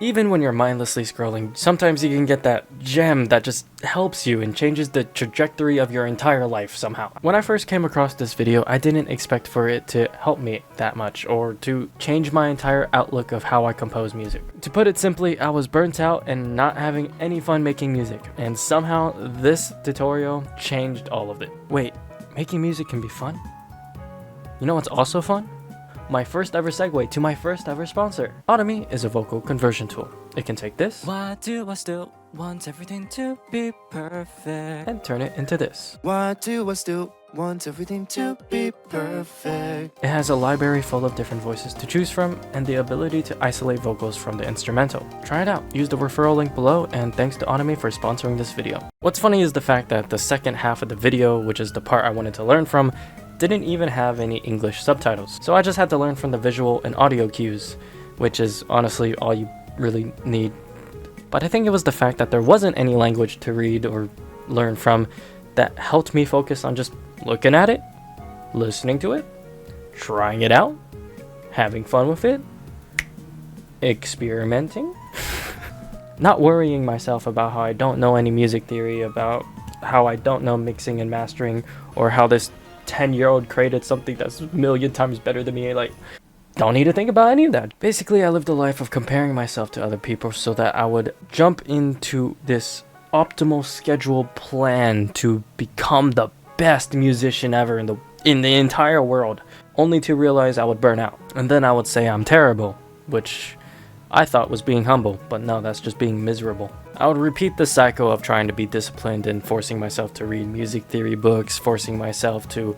Even when you're mindlessly scrolling, sometimes you can get that gem that just helps you and changes the trajectory of your entire life somehow. When I first came across this video, I didn't expect for it to help me that much or to change my entire outlook of how I compose music. To put it simply, I was burnt out and not having any fun making music, and somehow this tutorial changed all of it. Wait, making music can be fun? You know what's also fun? My first ever segue to my first ever sponsor. Audemy is a vocal conversion tool. It can take this, Why do I still want everything to be perfect? and turn it into this. Why do I still want everything to be perfect? It has a library full of different voices to choose from and the ability to isolate vocals from the instrumental. Try it out. Use the referral link below, and thanks to Audemy for sponsoring this video. What's funny is the fact that the second half of the video, which is the part I wanted to learn from, didn't even have any English subtitles. So I just had to learn from the visual and audio cues, which is honestly all you really need. But I think it was the fact that there wasn't any language to read or learn from that helped me focus on just looking at it, listening to it, trying it out, having fun with it, experimenting, not worrying myself about how I don't know any music theory, about how I don't know mixing and mastering, or how this 10-year-old created something that's a million times better than me. Like, don't need to think about any of that. Basically, I lived a life of comparing myself to other people so that I would jump into this optimal schedule plan to become the best musician ever in the entire world, only to realize I would burn out. And then I would say I'm terrible, which I thought was being humble, but no, that's just being miserable. I would repeat the cycle of trying to be disciplined and forcing myself to read music theory books, forcing myself to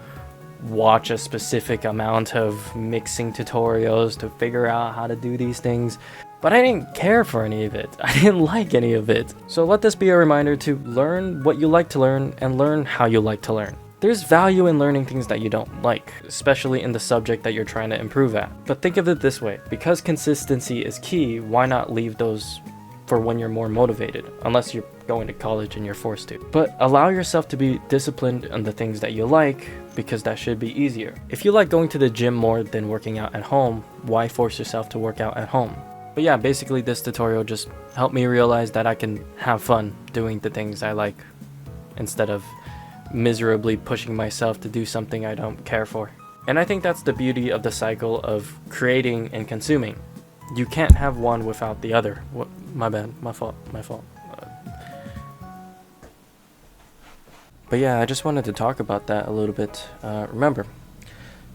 watch a specific amount of mixing tutorials to figure out how to do these things. But I didn't care for any of it. I didn't like any of it. So let this be a reminder to learn what you like to learn and learn how you like to learn. There's value in learning things that you don't like, especially in the subject that you're trying to improve at. But think of it this way, because consistency is key, why not leave those for when you're more motivated, unless you're going to college and you're forced to. But allow yourself to be disciplined on the things that you like, because that should be easier. If you like going to the gym more than working out at home, why force yourself to work out at home? But yeah, basically this tutorial just helped me realize that I can have fun doing the things I like, instead of miserably pushing myself to do something I don't care for. And I think that's the beauty of the cycle of creating and consuming. You can't have one without the other. What? My bad. My fault. But yeah, I just wanted to talk about that a little bit. Remember,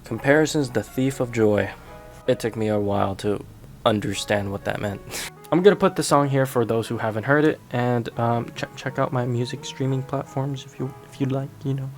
comparison's the thief of joy. It took me a while to understand what that meant. I'm gonna put the song here for those who haven't heard it, and check out my music streaming platforms if you'd like, you know.